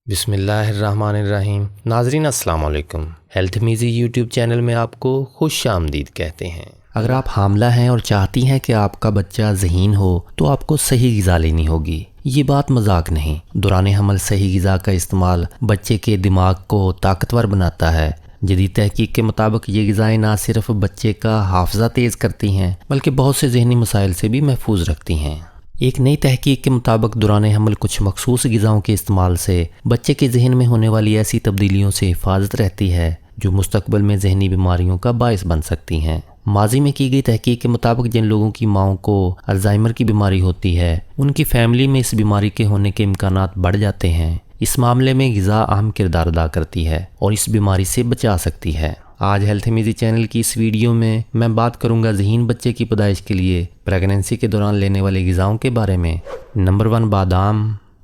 بسم اللہ الرحمن الرحیم۔ ناظرین السلام علیکم۔ ہیلتھ میزی یوٹیوب چینل میں آپ کو خوش آمدید کہتے ہیں۔ اگر آپ حاملہ ہیں اور چاہتی ہیں کہ آپ کا بچہ ذہین ہو تو آپ کو صحیح غذا لینی ہوگی۔ یہ بات مذاق نہیں، دوران حمل صحیح غذا کا استعمال بچے کے دماغ کو طاقتور بناتا ہے۔ جدید تحقیق کے مطابق یہ غذائیں نہ صرف بچے کا حافظہ تیز کرتی ہیں بلکہ بہت سے ذہنی مسائل سے بھی محفوظ رکھتی ہیں۔ ایک نئی تحقیق کے مطابق دوران حمل کچھ مخصوص غذاؤں کے استعمال سے بچے کے ذہن میں ہونے والی ایسی تبدیلیوں سے حفاظت رہتی ہے جو مستقبل میں ذہنی بیماریوں کا باعث بن سکتی ہیں۔ ماضی میں کی گئی تحقیق کے مطابق جن لوگوں کی ماؤں کو الزائمر کی بیماری ہوتی ہے ان کی فیملی میں اس بیماری کے ہونے کے امکانات بڑھ جاتے ہیں۔ اس معاملے میں غذا اہم کردار ادا کرتی ہے اور اس بیماری سے بچا سکتی ہے۔ آج ہیلتھ میزی چینل کی اس ویڈیو میں بات کروں گا ذہین بچے کی پیدائش کے لیے پریگننسی کے دوران لینے والے غذاؤں کے بارے میں۔ نمبر 1،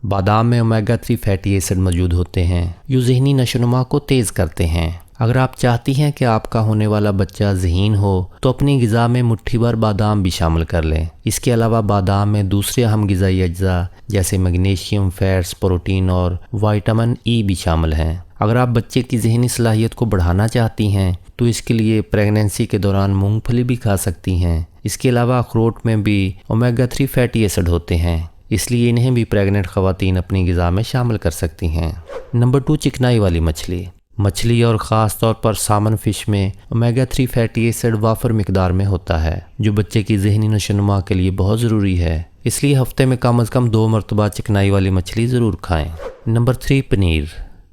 بادام میں اومیگا 3 فیٹی ایسڈ موجود ہوتے ہیں جو ذہنی نشوونما کو تیز کرتے ہیں۔ اگر آپ چاہتی ہیں کہ آپ کا ہونے والا بچہ ذہین ہو تو اپنی غذا میں مٹھی بھر بادام بھی شامل کر لیں۔ اس کے علاوہ بادام میں دوسرے اہم غذائی اجزاء جیسے میگنیشیم، فیٹس، پروٹین اور وٹامن ای بھی شامل ہیں۔ اگر آپ بچے کی ذہنی صلاحیت کو بڑھانا چاہتی ہیں تو اس کے لیے پریگننسی کے دوران مونگ پھلی بھی کھا سکتی ہیں۔ اس کے علاوہ اخروٹ میں بھی اومیگا 3 فیٹی ایسڈ ہوتے ہیں، اس لیے انہیں بھی پریگننٹ خواتین اپنی غذا میں شامل کر سکتی ہیں۔ نمبر 2، چکنائی والی مچھلی اور خاص طور پر سالمن فش میں اومیگا 3 فیٹی ایسڈ وافر مقدار میں ہوتا ہے جو بچے کی ذہنی نشوونما کے لیے بہت ضروری ہے، اس لیے ہفتے میں کم از کم 2 مرتبہ چکنائی والی مچھلی ضرور کھائیں۔ نمبر 3،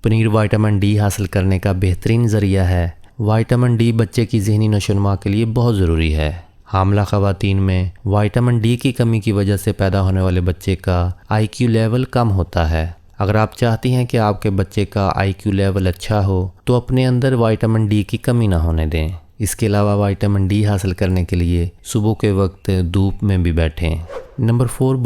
پنیر وٹامن ڈی حاصل کرنے کا بہترین ذریعہ ہے۔ وٹامن ڈی بچے کی ذہنی نشوونما کے لیے بہت ضروری ہے۔ حاملہ خواتین میں وٹامن ڈی کی کمی کی وجہ سے پیدا ہونے والے بچے کا آئی کیو لیول کم ہوتا ہے۔ اگر آپ چاہتی ہیں کہ آپ کے بچے کا آئی کیو لیول اچھا ہو تو اپنے اندر وٹامن ڈی کی کمی نہ ہونے دیں۔ اس کے علاوہ وٹامن ڈی حاصل کرنے کے لیے صبح کے وقت دھوپ میں بھی بیٹھیں۔ نمبر 4،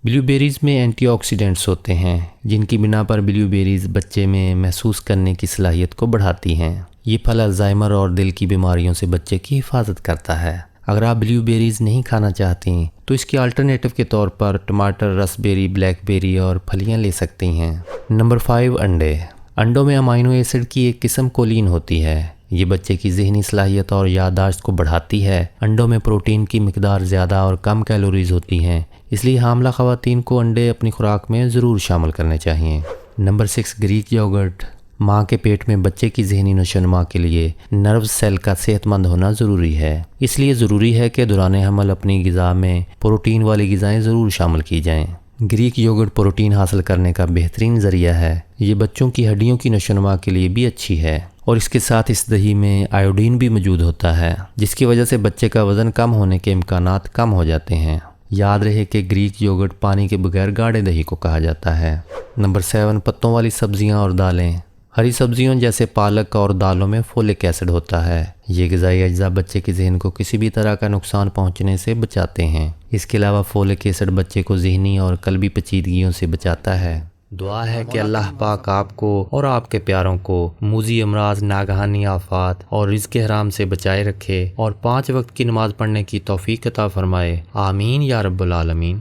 بلیو بیریز میں اینٹی آکسیڈنٹس ہوتے ہیں جن کی بنا پر بلیو بیریز بچے میں محسوس کرنے کی صلاحیت کو بڑھاتی ہیں۔ یہ پھل الزائمر اور دل کی بیماریوں سے بچے کی حفاظت کرتا ہے۔ اگر آپ بلیو بیریز نہیں کھانا چاہتی تو اس کے الٹرنیٹو کے طور پر ٹماٹر، رس بیری، بلیک بیری اور پھلیاں لے سکتی ہیں۔ نمبر 5، انڈوں میں امائنو ایسڈ کی ایک قسم کولین ہوتی ہے۔ یہ بچے کی ذہنی صلاحیت اور یادداشت کو بڑھاتی ہے۔ انڈوں میں پروٹین کی مقدار زیادہ اور کم کیلوریز ہوتی ہیں، اس لیے حاملہ خواتین کو انڈے اپنی خوراک میں ضرور شامل کرنے چاہیے۔ Number 6، Greek yoghurt. ماں کے پیٹ میں بچے کی ذہنی نشوونما کے لیے نروس سیل کا صحت مند ہونا ضروری ہے، اس لیے ضروری ہے کہ دوران حمل اپنی غذا میں پروٹین والی غذائیں ضرور شامل کی جائیں۔ گریک یوگرٹ پروٹین حاصل کرنے کا بہترین ذریعہ ہے۔ یہ بچوں کی ہڈیوں کی نشوونما کے لیے بھی اچھی ہے اور اس کے ساتھ اس دہی میں آیوڈین بھی موجود ہوتا ہے جس کی وجہ سے بچے کا وزن کم ہونے کے امکانات کم ہو جاتے ہیں۔ یاد رہے کہ گریک یوگرٹ پانی کے بغیر گاڑھے دہی کو کہا جاتا ہے۔ نمبر 7، پتوں والی سبزیاں اور دالیں۔ ہری سبزیوں جیسے پالک اور دالوں میں فولک ایسڈ ہوتا ہے۔ یہ غذائی اجزاء بچے کے ذہن کو کسی بھی طرح کا نقصان پہنچنے سے بچاتے ہیں۔ اس کے علاوہ فولک ایسڈ بچے کو ذہنی اور قلبی پیچیدگیوں سے بچاتا ہے۔ دعا ہے کہ اللہ پاک آپ کو اور آپ کے پیاروں کو موذی امراض، ناگہانی آفات اور رزق حرام سے بچائے رکھے اور 5 وقت کی نماز پڑھنے کی توفیق عطا فرمائے۔ آمین یا رب العالمین۔